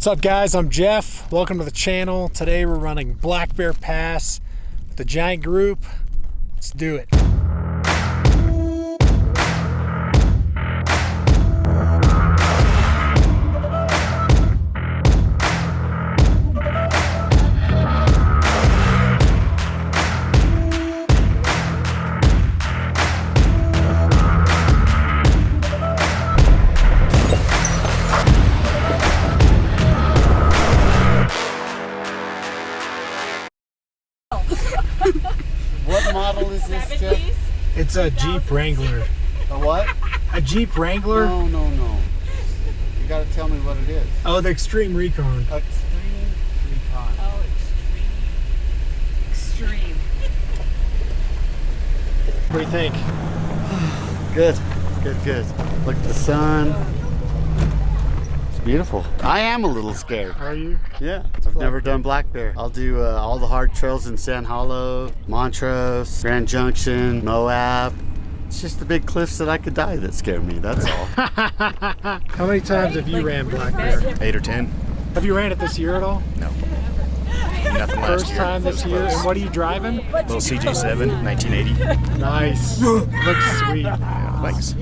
What's up guys, I'm Geoff. Welcome to the channel. Today we're running Black Bear Pass with the giant group. Let's do it. What model is this, Geoff? It's a Jeep Wrangler. A what? A Jeep Wrangler? No. You gotta tell me what it is. Oh, the Extreme Recon. Extreme Recon. Oh, extreme. What do you think? Good. Look at the sun. It's beautiful. I am a little scared. Are you? Yeah, I've never done Black Bear. I'll do all the hard trails in Sand Hollow, Montrose, Grand Junction, Moab. It's just the big cliffs that I could die that scare me, that's all. How many times have you ran Black Bear? 8 or 10. Have you ran it this year at all? No. Nothing last First year. time this year. And what are you driving? Little CJ7, 1980. Nice. Looks sweet. Yeah, thanks.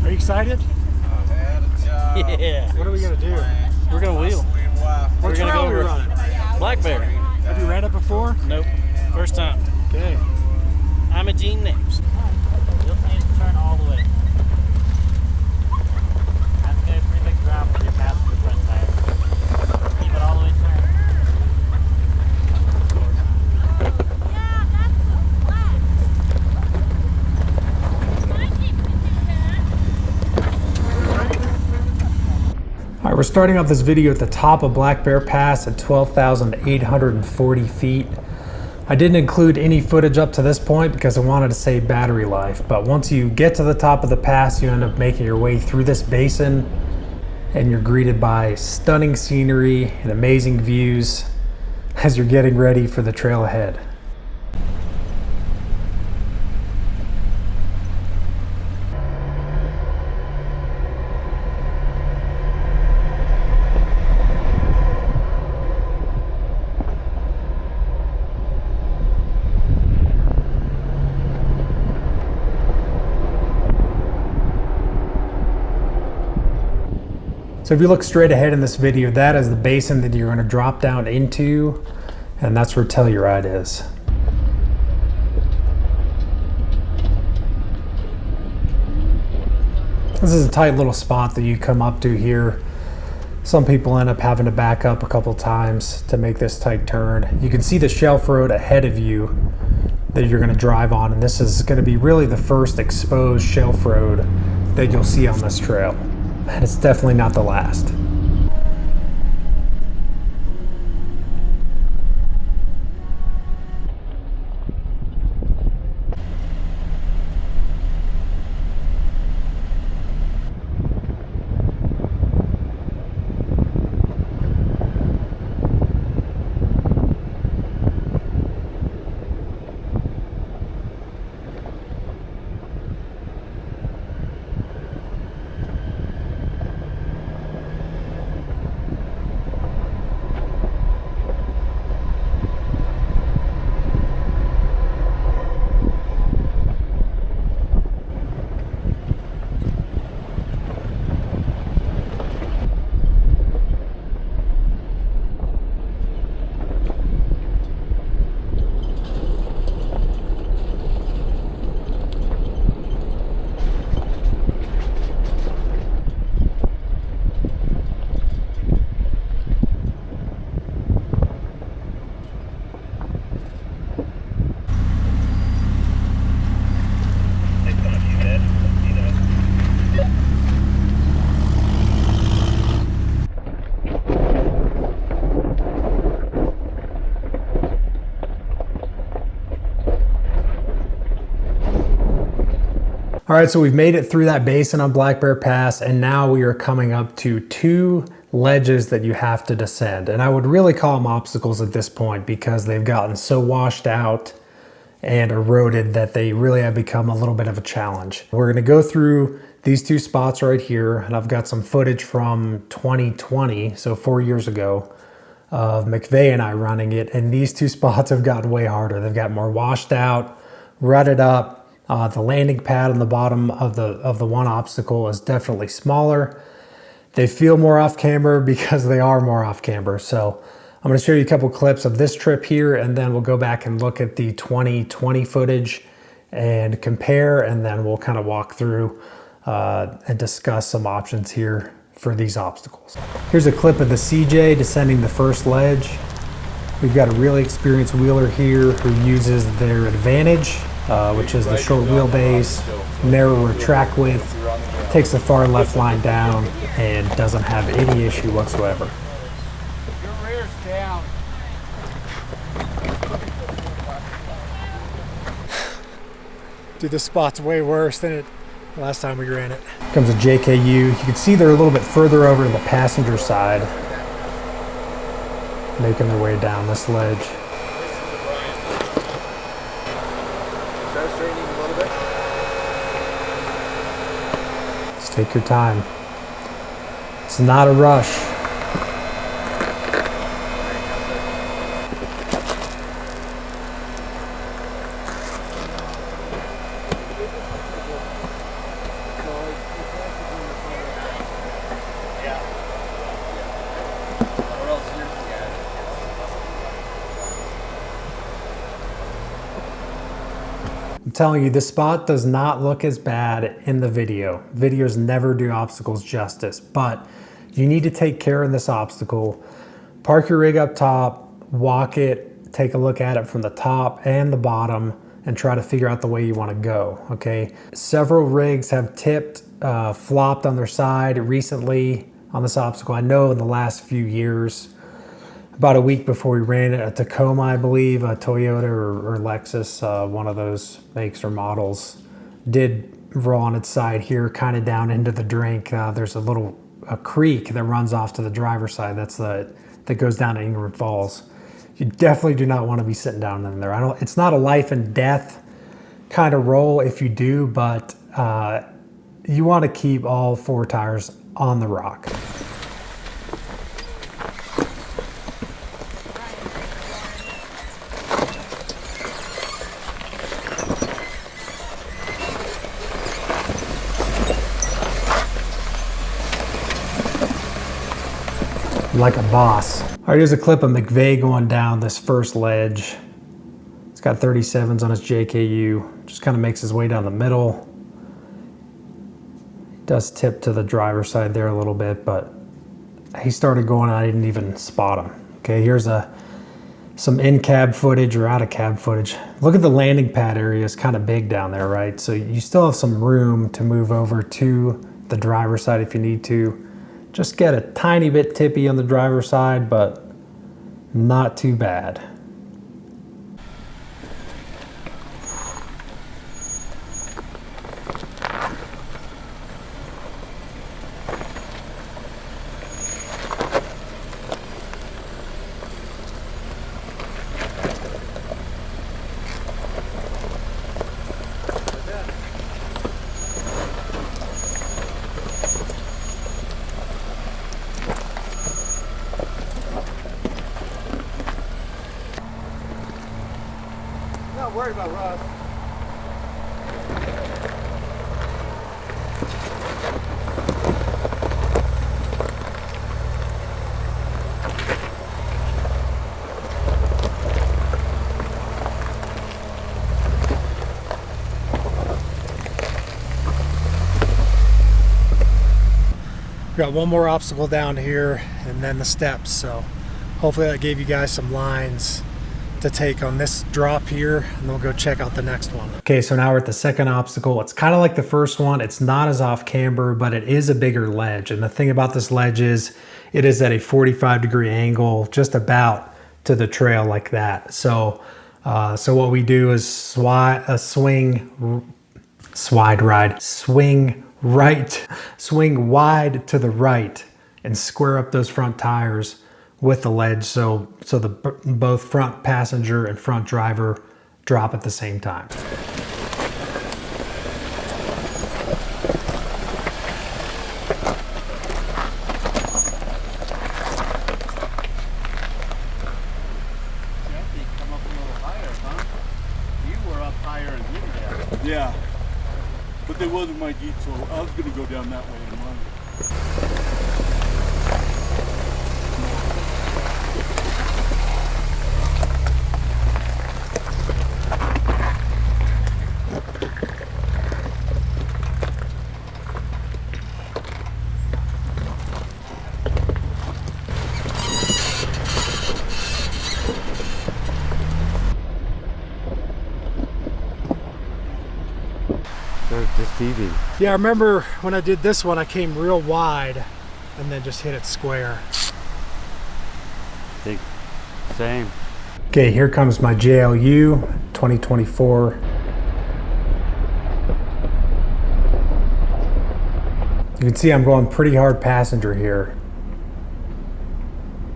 Are you excited? Yeah. What are we gonna do? We're gonna wheel. What trail are we running? Black Bear. Have you ran it before? Nope. First time. Okay. I'm a Gene Names. You'll see it turn all the way. That's a pretty big drop with your passenger front tire. Keep it all the way turned. All right, we're starting off this video at the top of Black Bear Pass at 12,840 feet. I didn't include any footage up to this point because I wanted to save battery life, but once you get to the top of the pass, you end up making your way through this basin and you're greeted by stunning scenery and amazing views as you're getting ready for the trail ahead. So if you look straight ahead in this video, that is the basin that you're going to drop down into, and that's where Telluride is. This is a tight little spot that you come up to here. Some people end up having to back up a couple times to make this tight turn. You can see the shelf road ahead of you that you're going to drive on, and this is going to be really the first exposed shelf road that you'll see on this trail. And it's definitely not the last. All right, so we've made it through that basin on Black Bear Pass, and now we are coming up to two ledges that you have to descend. And I would really call them obstacles at this point because they've gotten so washed out and eroded that they really have become a little bit of a challenge. We're gonna go through These two spots right here, and I've got some footage from 2020, so 4 years ago, of McVeigh and I running it, and these two spots have gotten way harder. They've got more washed out, rutted up. The landing pad on the bottom of the one obstacle is definitely smaller. They feel more off camber because they are more off camber. So I'm going to show you a couple clips of this trip here, and then we'll go back and look at the 2020 footage and compare, and then we'll kind of walk through and discuss some options here for these obstacles. Here's a clip of the CJ descending the first ledge. We've got a really experienced wheeler here who uses their advantage, which is the short wheelbase, narrower track width, takes the far left line down, and doesn't have any issue whatsoever. Your rear's down. Dude, this spot's way worse than it last time we ran it. Comes a JKU. You can see they're a little bit further over the passenger side, making their way down this ledge. Just take your time. It's not a rush. I'm telling you, this spot does not look as bad in the video. Videos never do obstacles justice, but you need to take care of this obstacle. Park your rig up top, walk it, take a look at it from the top and the bottom, and try to figure out the way you want to go, okay? Several rigs have tipped, flopped on their side recently on this obstacle. I know in the last few years, about a week before we ran it, a Tacoma, I believe, a Toyota or Lexus, one of those makes or models, did roll on its side here, kind of down into the drink. There's a creek that runs off to the driver's side. That goes down to Ingram Falls. You definitely do not want to be sitting down in there. It's not a life and death kind of roll if you do, but you want to keep all four tires on the rock. Like a boss. All right, here's a clip of McVeigh going down this first ledge. It's got 37s on his JKU. Just kind of makes his way down the middle. Does tip to the driver's side there a little bit, but he started going, I didn't even spot him. Okay, here's some in-cab footage or out-of-cab footage. Look at the landing pad area, it's kind of big down there, right? So you still have some room to move over to the driver's side if you need to. Just get a tiny bit tippy on the driver's side, but not too bad. Not worried about rust. We got one more obstacle down here and then the steps, so hopefully that gave you guys some lines to take on this drop here, and then we'll go check out the next one. Okay, so now we're at the second obstacle. It's kind of like the first one. It's not as off camber, but it is a bigger ledge. And the thing about this ledge is it is at a 45-degree angle, just about to the trail like that. So what we do is swing wide to the right and square up those front tires with the ledge, so both front passenger and front driver drop at the same time. it wasn't my Jeep, so I was gonna go down that way in mine. They're deceiving. Yeah, I remember when I did this one, I came real wide and then just hit it square. I think same. Okay, here comes my JLU 2024. You can see I'm going pretty hard passenger here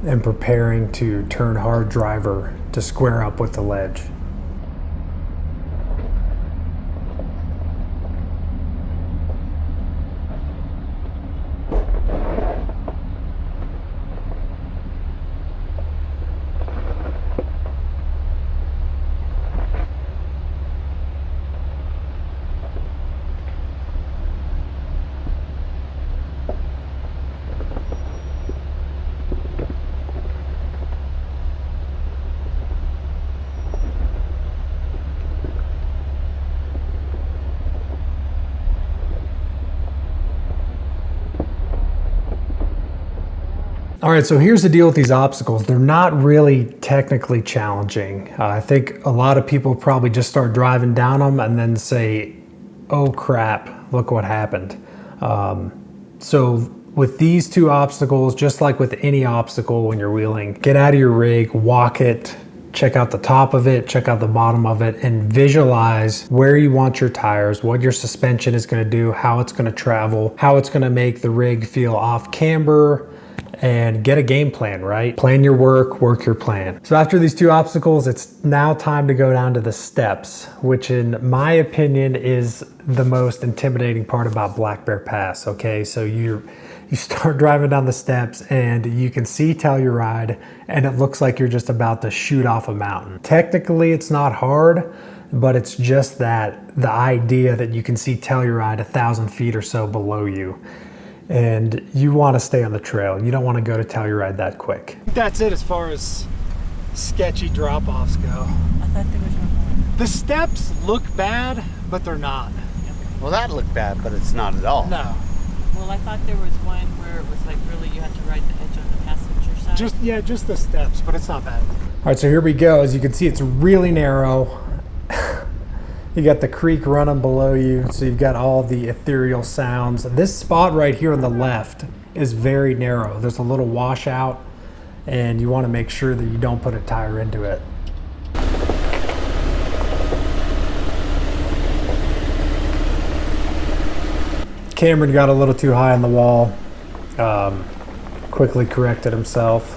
and preparing to turn hard driver to square up with the ledge. All right, so here's the deal with these obstacles. They're not really technically challenging. I think a lot of people probably just start driving down them and then say, oh crap, look what happened. So with these two obstacles, just like with any obstacle when you're wheeling, get out of your rig, walk it, check out the top of it, check out the bottom of it, and visualize where you want your tires, what your suspension is gonna do, how it's gonna travel, how it's gonna make the rig feel off camber, and get a game plan, right? Plan your work your plan. So after these two obstacles, it's now time to go down to the steps, which in my opinion is the most intimidating part about Black Bear Pass, okay? So you start driving down the steps and you can see Telluride and it looks like you're just about to shoot off a mountain. Technically, it's not hard, but it's just that the idea that you can see Telluride 1,000 feet or so below you. And you want to stay on the trail. You don't want to go to Telluride that quick. That's it as far as sketchy drop-offs go. I thought there was one more. The steps look bad, but they're not. Well, that looked bad, but it's not at all. No. Well, I thought there was one where it was like really you had to ride the edge on the passenger side. Just the steps, but it's not bad. All right, so here we go. As you can see, it's really narrow. You got the creek running below you, so you've got all the ethereal sounds. This spot right here on the left is very narrow. There's a little washout, and you want to make sure that you don't put a tire into it. Cameron got a little too high on the wall, quickly corrected himself.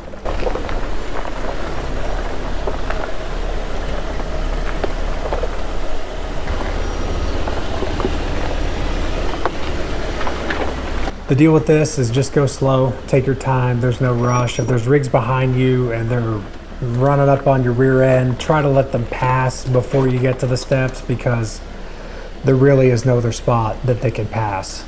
The deal with this is just go slow, take your time, there's no rush. If there's rigs behind you and they're running up on your rear end, try to let them pass before you get to the steps because there really is no other spot that they can pass.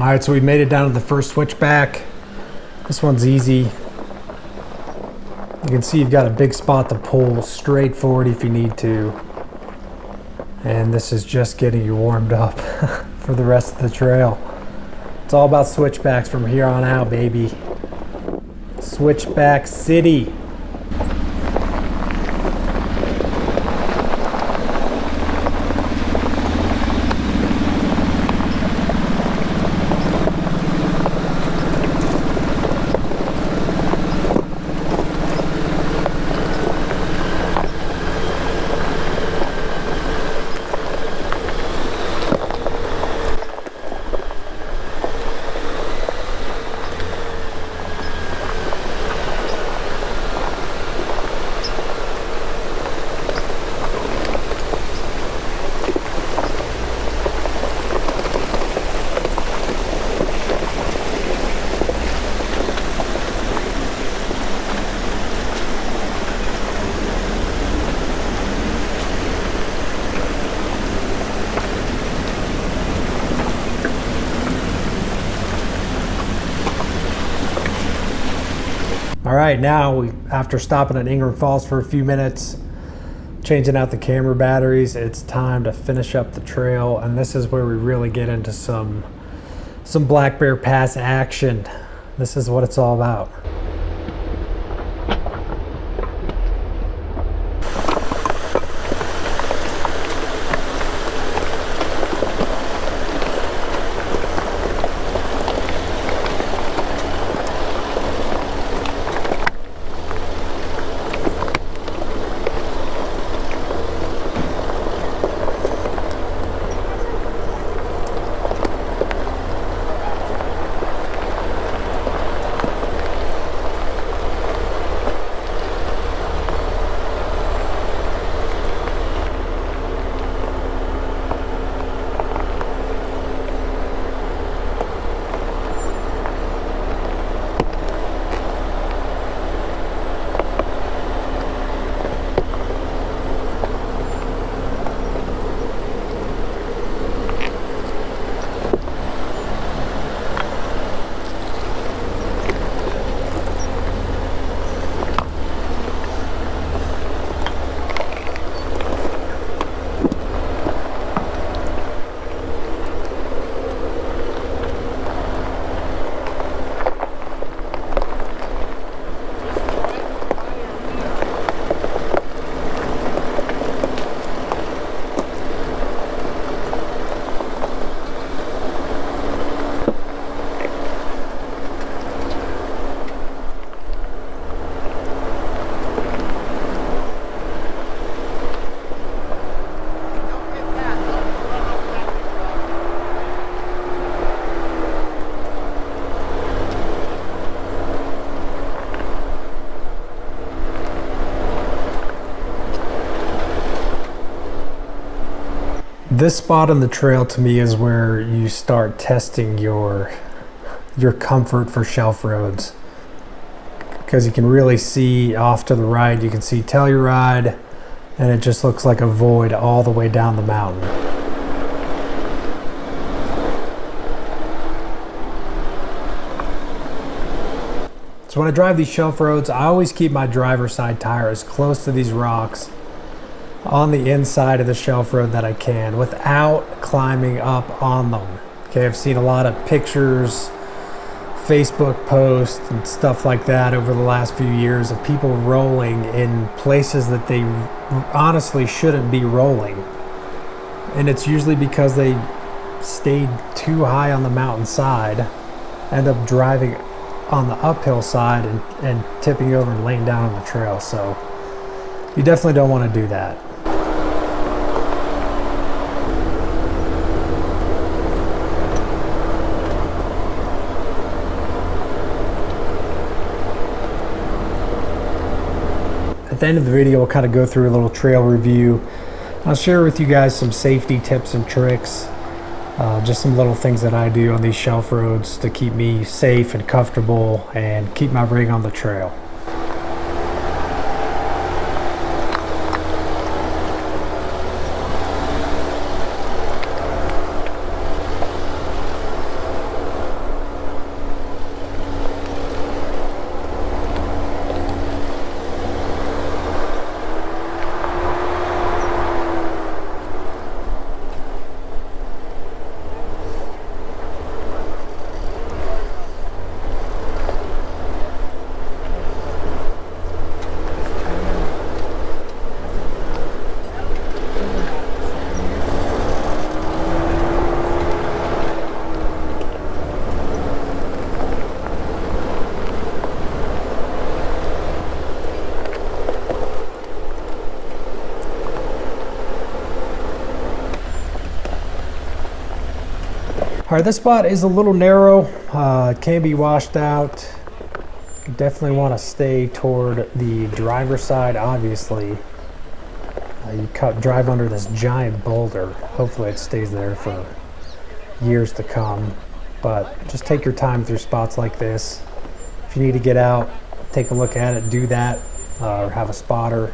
Alright, so we made it down to the first switchback. This one's easy. You can see you've got a big spot to pull straight forward if you need to. And this is just getting you warmed up for the rest of the trail. It's all about switchbacks from here on out, baby. Switchback City. All right, now after stopping at Ingram Falls for a few minutes, changing out the camera batteries, it's time to finish up the trail, and this is where we really get into some Black Bear Pass action. This is what it's all about. This spot on the trail to me is where you start testing your comfort for shelf roads, because you can really see off to the right, you can see Telluride, and it just looks like a void all the way down the mountain. So when I drive these shelf roads, I always keep my driver's side tire as close to these rocks on the inside of the shelf road that I can without climbing up on them. Okay, I've seen a lot of pictures, Facebook posts and stuff like that over the last few years of people rolling in places that they honestly shouldn't be rolling. And it's usually because they stayed too high on the mountainside, end up driving on the uphill side and tipping over and laying down on the trail. So you definitely don't want to do that. At the end of the video, we'll kind of go through a little trail review. I'll share with you guys some safety tips and tricks, just some little things that I do on these shelf roads to keep me safe and comfortable and keep my rig on the trail. All right, this spot is a little narrow. It can be washed out. You definitely want to stay toward the driver's side, obviously. You drive under this giant boulder. Hopefully it stays there for years to come. But just take your time through spots like this. If you need to get out, take a look at it, do that, or have a spotter.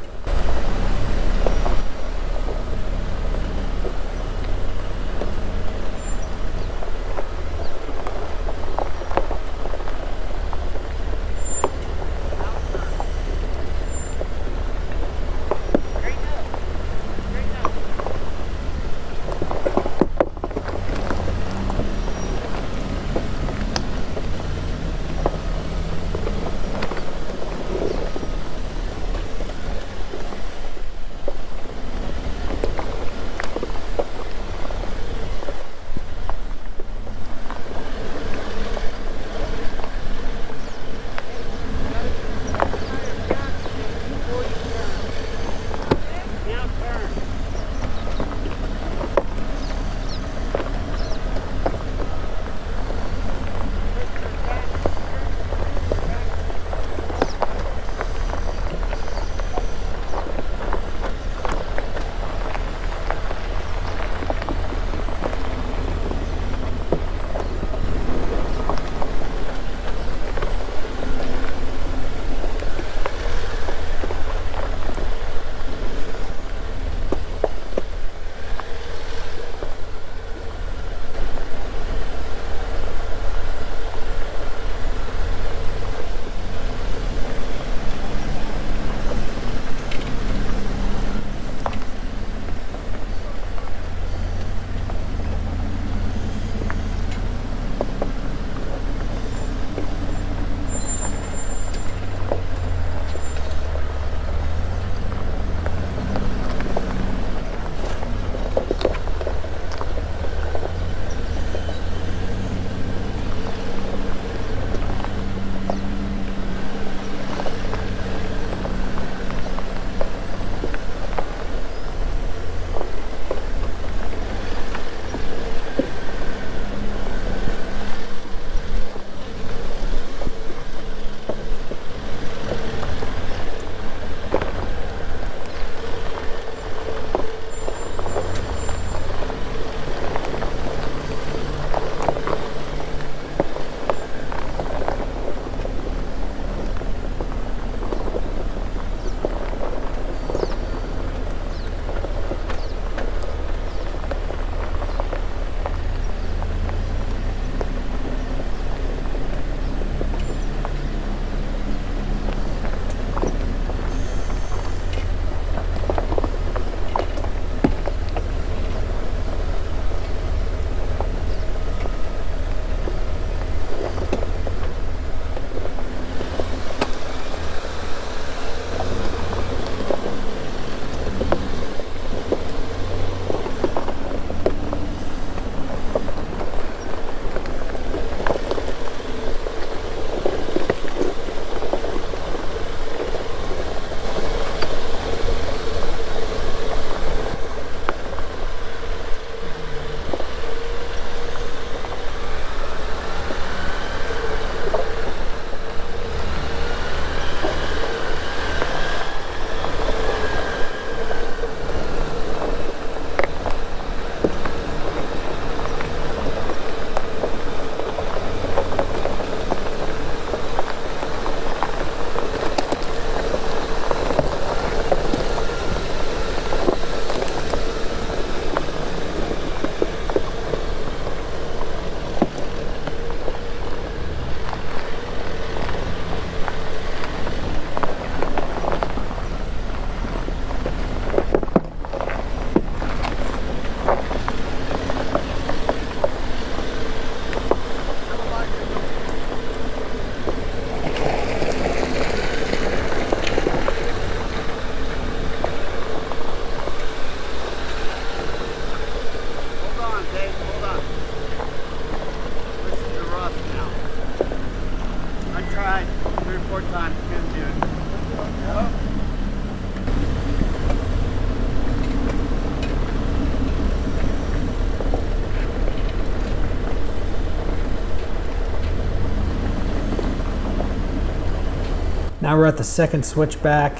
Now we're at the second switchback.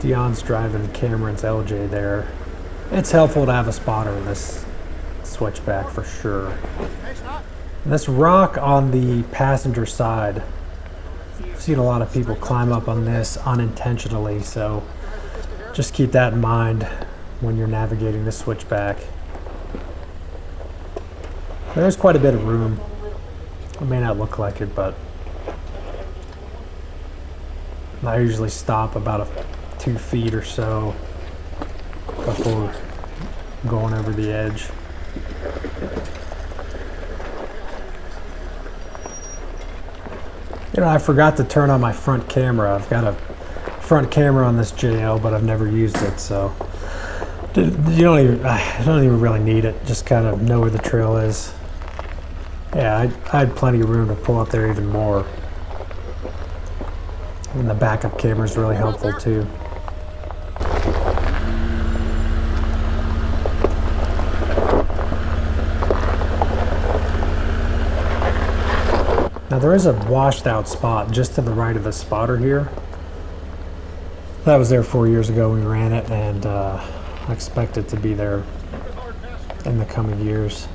Dion's driving Cameron's LJ there. It's helpful to have a spotter in this switchback for sure. And this rock on the passenger side, I've seen a lot of people climb up on this unintentionally, so just keep that in mind when you're navigating the switchback. There's quite a bit of room. It may not look like it, but I usually stop about 2 feet or so before going over the edge. You know, I forgot to turn on my front camera. I've got a front camera on this JL, but I've never used it, so I don't even really need it. Just kind of know where the trail is. Yeah, I had plenty of room to pull up there even more. And the backup camera is really helpful too. Now there is a washed out spot just to the right of the spotter here. That was there 4 years ago when we ran it, and I expect it to be there in the coming years.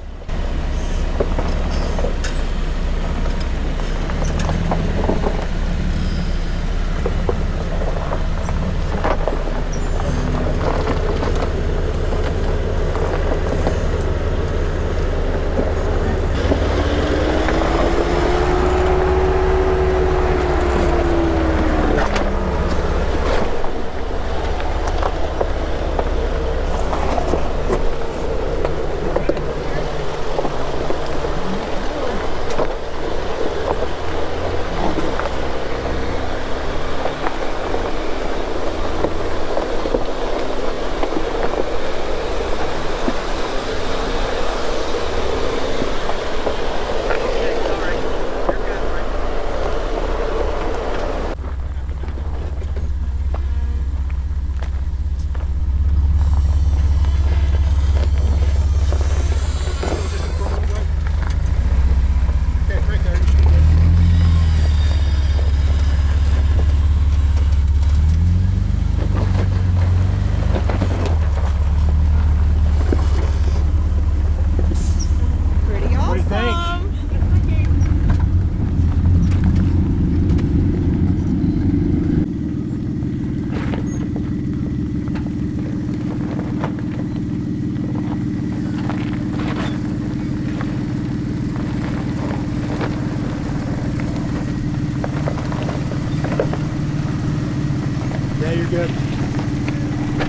Good.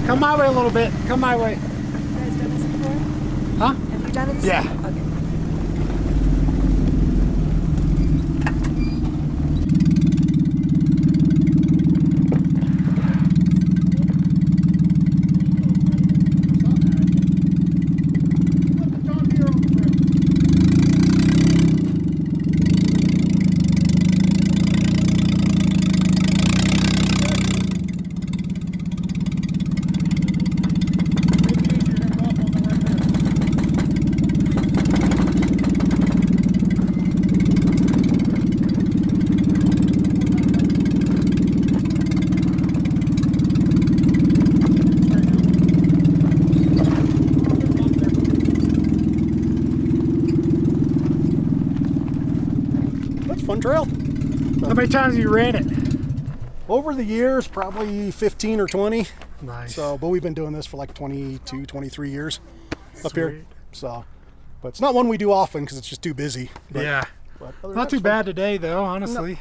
Come my way a little bit. Come my way. You guys done this before? Huh? Have you done this? Yeah. Okay. Fun trail. How many times have you ran it? Over the years, probably 15 or 20. Nice. So, but we've been doing this for like 22, 23 years up here. Sweet. So, but it's not one we do often because it's just too busy. But, Yeah. but other than Not that, too it's fun. bad today though, honestly.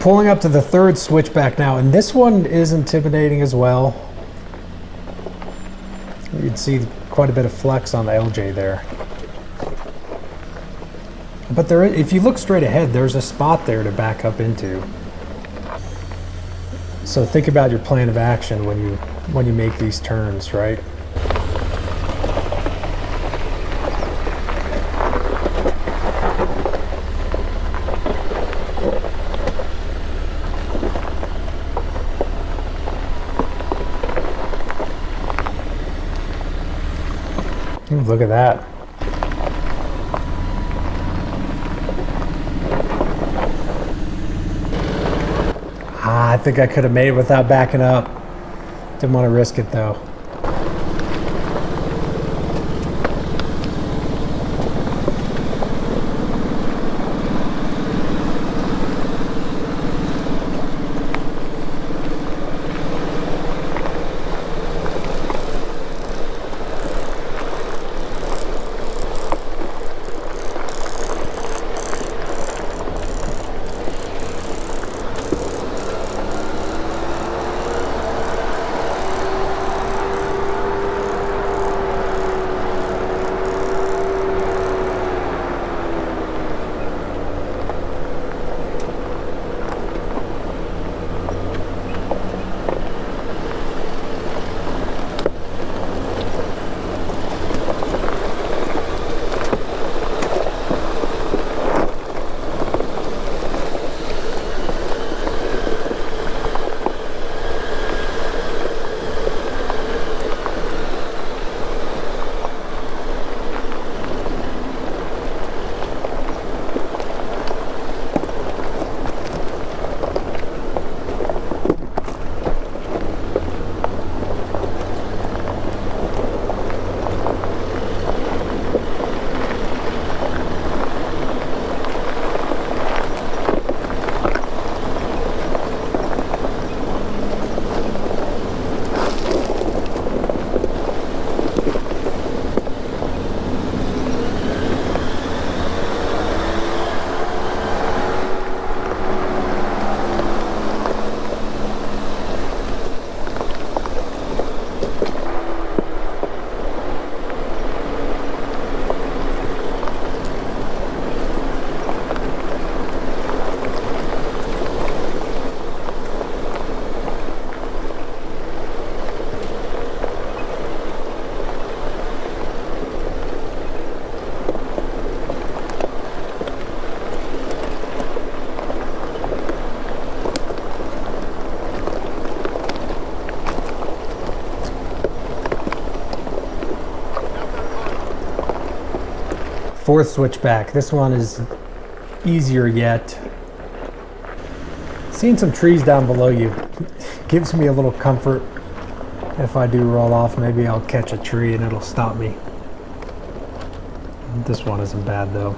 Pulling up to the third switchback now, and this one is intimidating as well. You can see quite a bit of flex on the LJ there. But there, if you look straight ahead, there's a spot there to back up into. So think about your plan of action when you make these turns, right? Ooh, look at that. I think I could have made it without backing up. Didn't want to risk it though. Fourth switchback. This one is easier yet. Seeing some trees down below you gives me a little comfort. If I do roll off, maybe I'll catch a tree and it'll stop me. This one isn't bad though.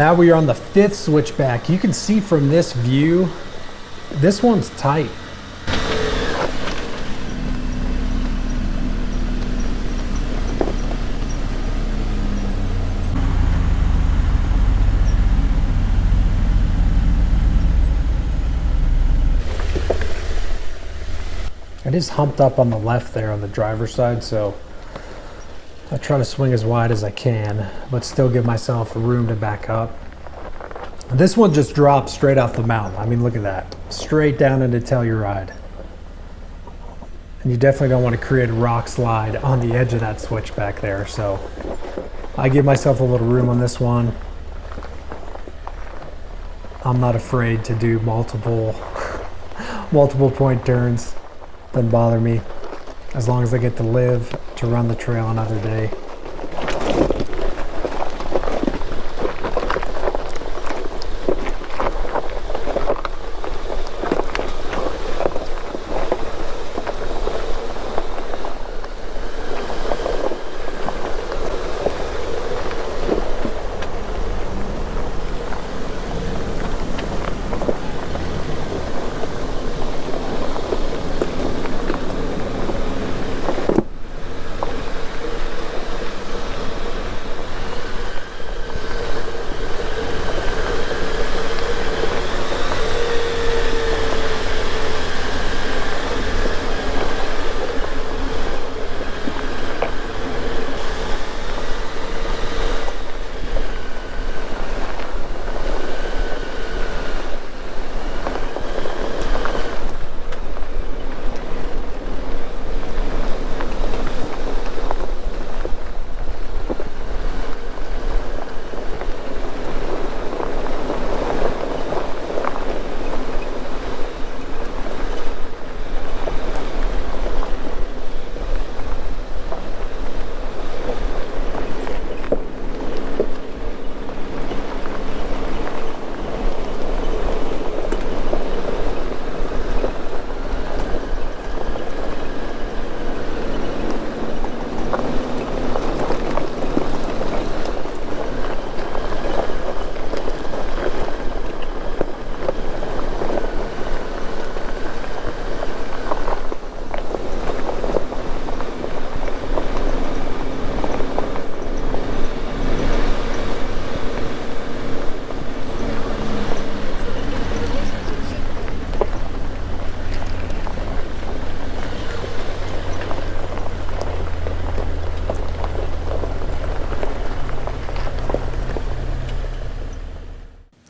Now we are on the 5th switchback. You can see from this view, this one's tight. It is humped up on the left there on the driver's side, so I try to swing as wide as I can, but still give myself room to back up. This one just drops straight off the mountain. I mean, look at that. Straight down into Telluride. And you definitely don't want to create a rock slide on the edge of that switchback there, so I give myself a little room on this one. I'm not afraid to do multiple point turns. Doesn't bother me, as long as I get to live to run the trail another day.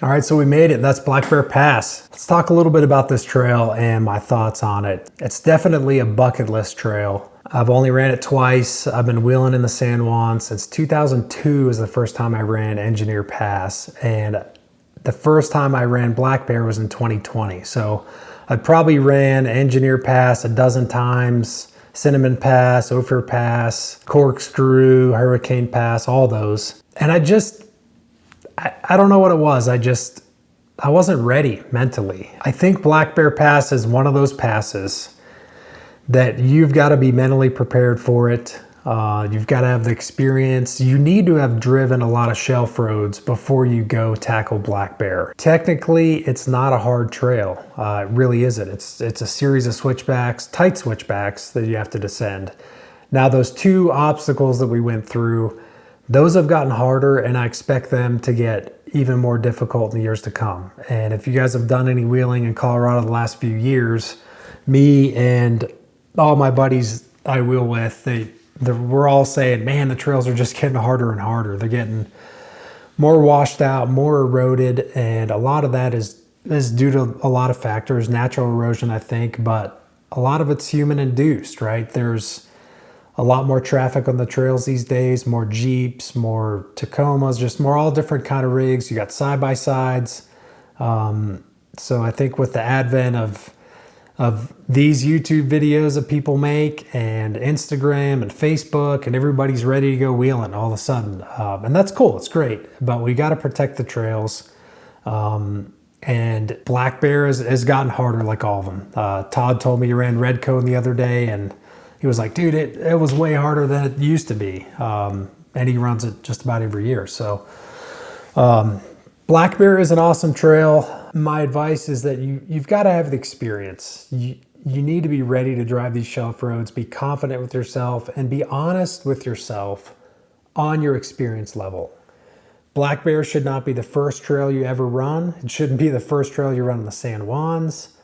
All right, so we made it. That's Black Bear Pass. Let's talk a little bit about this trail and my thoughts on it. It's definitely a bucket list trail. I've only ran it twice. I've been wheeling in the San Juan since 2002 is the first time I ran Engineer Pass. And the first time I ran Black Bear was in 2020. So I probably ran Engineer Pass a dozen times, Cinnamon Pass, Ophir Pass, Corkscrew, Hurricane Pass, all those. And I don't know what it was. I wasn't ready mentally. I think Black Bear Pass is one of those passes that you've got to be mentally prepared for it. You've got to have the experience. You need to have driven a lot of shelf roads before you go tackle Black Bear. Technically, it's not a hard trail. It really isn't. It's a series of switchbacks, tight switchbacks that you have to descend. Now, those two obstacles that we went through, those have gotten harder, and I expect them to get even more difficult in the years to come. And if you guys have done any wheeling in Colorado the last few years, me and all my buddies I wheel with, we're all saying, man, the trails are just getting harder and harder. They're getting more washed out, more eroded, and a lot of that is due to a lot of factors, natural erosion, I think, but a lot of it's human induced, right? There's a lot more traffic on the trails these days, more Jeeps, more Tacomas, just more all different kind of rigs. You got side-by-sides. So I think with the advent of these YouTube videos that people make and Instagram and Facebook, and everybody's ready to go wheeling all of a sudden. And that's cool, it's great, but we got to protect the trails. And Black Bear has gotten harder like all of them. Todd told me he ran Red Cone the other day, and he was like, dude, it was way harder than it used to be. And he runs it just about every year. So Black Bear is an awesome trail. My advice is that you've got to have the experience. You need to be ready to drive these shelf roads, be confident with yourself, and be honest with yourself on your experience level. Black Bear should not be the first trail you ever run. It shouldn't be the first trail you run in the San Juans.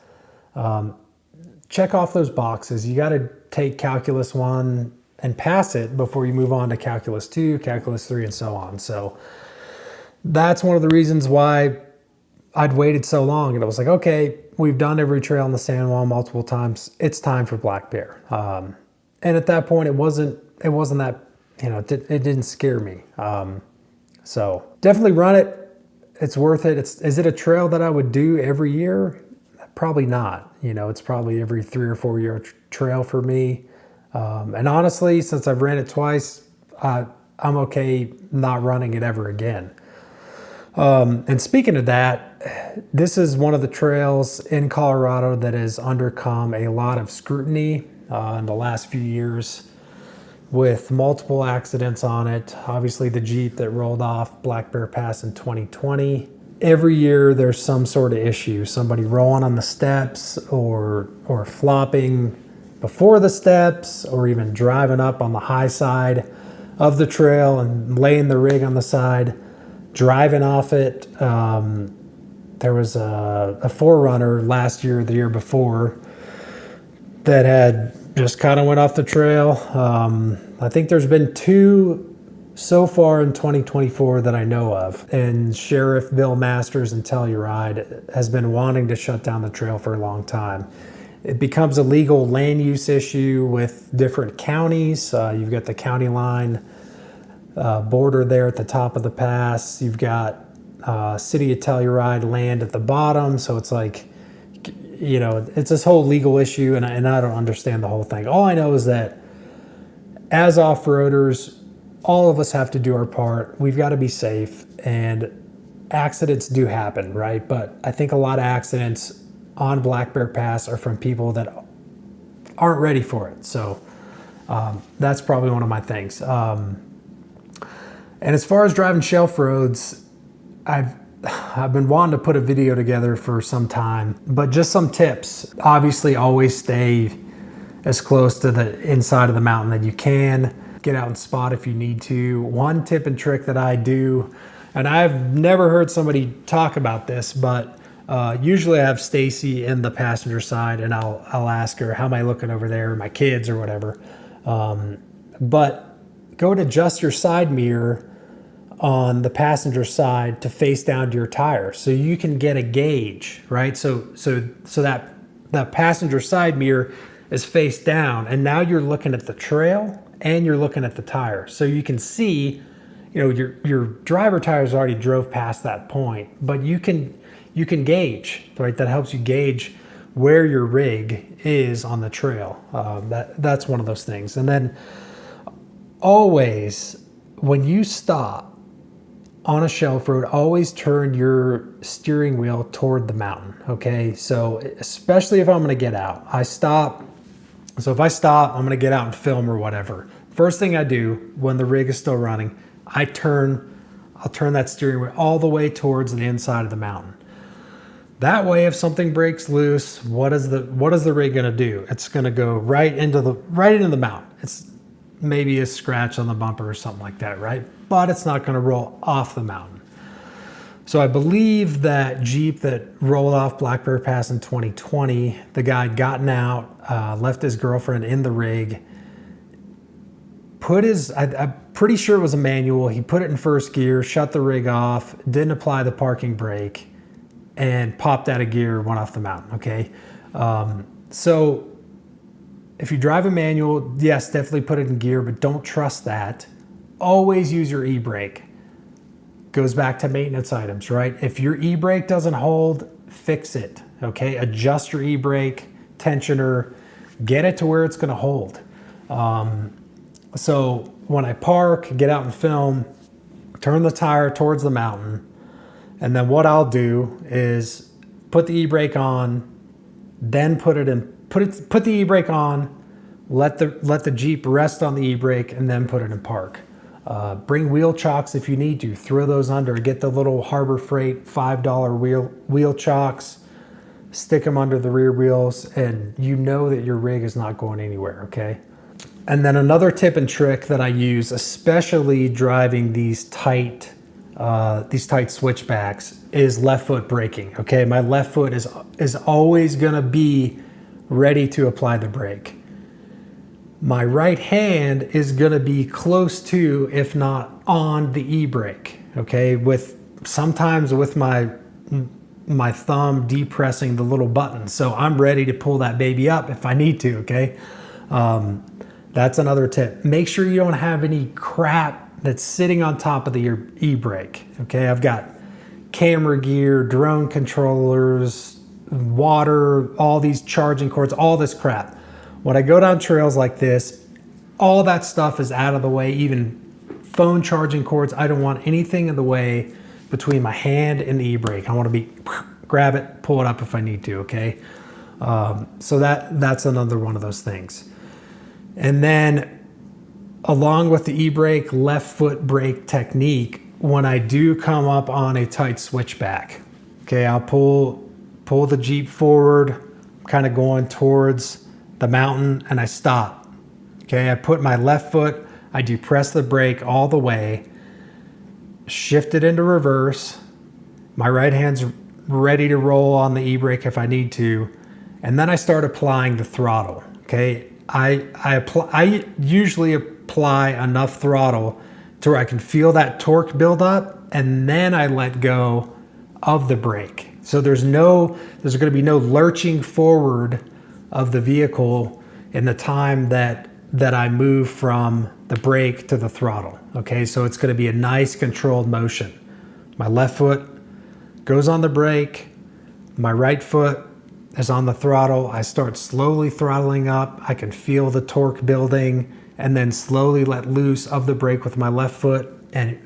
Check off those boxes. You got to take Calculus 1 and pass it before you move on to Calculus 2, Calculus 3, and so on. So that's one of the reasons why I'd waited so long. And I was like, okay, we've done every trail in the San Juan multiple times. It's time for Black Bear. And at that point, it wasn't that, it didn't scare me. So definitely run it. It's worth it. Is it a trail that I would do every year? Probably not. It's probably every 3 or 4 year trail for me. And honestly, since I've ran it twice, I'm okay not running it ever again. And speaking of that, this is one of the trails in Colorado that has undergone a lot of scrutiny in the last few years, with multiple accidents on it. Obviously the Jeep that rolled off Black Bear Pass in 2020. Every year there's some sort of issue. Somebody rolling on the steps or flopping before the steps, or even driving up on the high side of the trail and laying the rig on the side, driving off it. There was a 4Runner last year or the year before that had just kind of went off the trail. I think there's been 2 so far in 2024 that I know of. And Sheriff Bill Masters in Telluride has been wanting to shut down the trail for a long time. It becomes a legal land use issue with different counties. You've got the county line border there at the top of the pass. You've got City of Telluride land at the bottom. So it's like, it's this whole legal issue, and I don't understand the whole thing. All I know is that as off-roaders, all of us have to do our part. We've got to be safe, and accidents do happen, right? But I think a lot of accidents on Black Bear Pass are from people that aren't ready for it. So that's probably one of my things. And as far as driving shelf roads, I've been wanting to put a video together for some time, but just some tips. Obviously, always stay as close to the inside of the mountain that you can. Get out and spot if you need to. One tip and trick that I do, and I've never heard somebody talk about this, but usually I have Stacy in the passenger side, and I'll ask her, how am I looking over there, my kids or whatever. But go and adjust your side mirror on the passenger side to face down to your tire, so you can get a gauge, right? So that passenger side mirror is face down, and now you're looking at the trail and you're looking at the tire, so you can see, your driver tires already drove past that point, but you can gauge, right? That helps you gauge where your rig is on the trail. That's one of those things. And then always, when you stop on a shelf road, always turn your steering wheel toward the mountain, okay? So especially if I'm gonna get out, so if I stop, I'm gonna get out and film or whatever. First thing I do when the rig is still running, I'll turn that steering wheel all the way towards the inside of the mountain. That way, if something breaks loose, what is the rig gonna do? It's gonna go right into the mountain. It's maybe a scratch on the bumper or something like that, right? But it's not gonna roll off the mountain. So I believe that Jeep that rolled off Black Bear Pass in 2020, the guy had gotten out, left his girlfriend in the rig, I'm pretty sure it was a manual, he put it in first gear, shut the rig off, didn't apply the parking brake, and popped out of gear, went off the mountain, okay? So if you drive a manual, yes, definitely put it in gear, but don't trust that. Always use your e-brake. Goes back to maintenance items, right? If your e-brake doesn't hold, fix it, okay? Adjust your e-brake, tensioner, get it to where it's gonna hold. So when I park, get out and film, turn the tire towards the mountain, and then what I'll do is put the e-brake on, then put the e-brake on, let the Jeep rest on the e-brake, and then put it in park. Bring wheel chocks if you need to. Throw those under. Get the little Harbor Freight $5 wheel chocks. Stick them under the rear wheels, and you know that your rig is not going anywhere, okay? And then another tip and trick that I use, especially driving these tight switchbacks, is left foot braking, okay? My left foot is always gonna be ready to apply the brake. My right hand is gonna be close to, if not on, the e-brake, okay? Sometimes with my thumb depressing the little button. So I'm ready to pull that baby up if I need to, okay? That's another tip. Make sure you don't have any crap that's sitting on top of your e-brake, okay? I've got camera gear, drone controllers, water, all these charging cords, all this crap. When I go down trails like this, all that stuff is out of the way, even phone charging cords. I don't want anything in the way between my hand and the e-brake. I want to grab it, pull it up if I need to, okay? So that's another one of those things. And then along with the e-brake, left foot brake technique, when I do come up on a tight switchback, okay, I'll pull the Jeep forward, kind of going towards the mountain, and I stop. Okay, I put my left foot, I depress the brake all the way, shift it into reverse. My right hand's ready to roll on the e-brake if I need to, and then I start applying the throttle. Okay, I usually apply enough throttle to where I can feel that torque build up, and then I let go of the brake. So there's going to be no lurching forward of the vehicle in the time that I move from the brake to the throttle. Okay, so it's going to be a nice controlled motion. My left foot goes on the brake, my right foot is on the throttle. I start slowly throttling up. I can feel the torque building, and then slowly let loose of the brake with my left foot, and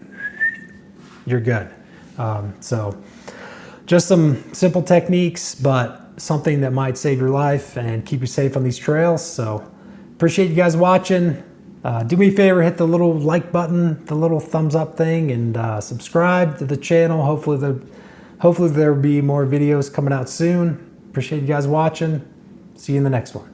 you're good. So just some simple techniques, but something that might save your life and keep you safe on these trails. So appreciate you guys watching. Do me a favor, hit the little like button, the little thumbs up thing, and subscribe to the channel. Hopefully there'll be more videos coming out soon. Appreciate you guys watching. See you in the next one.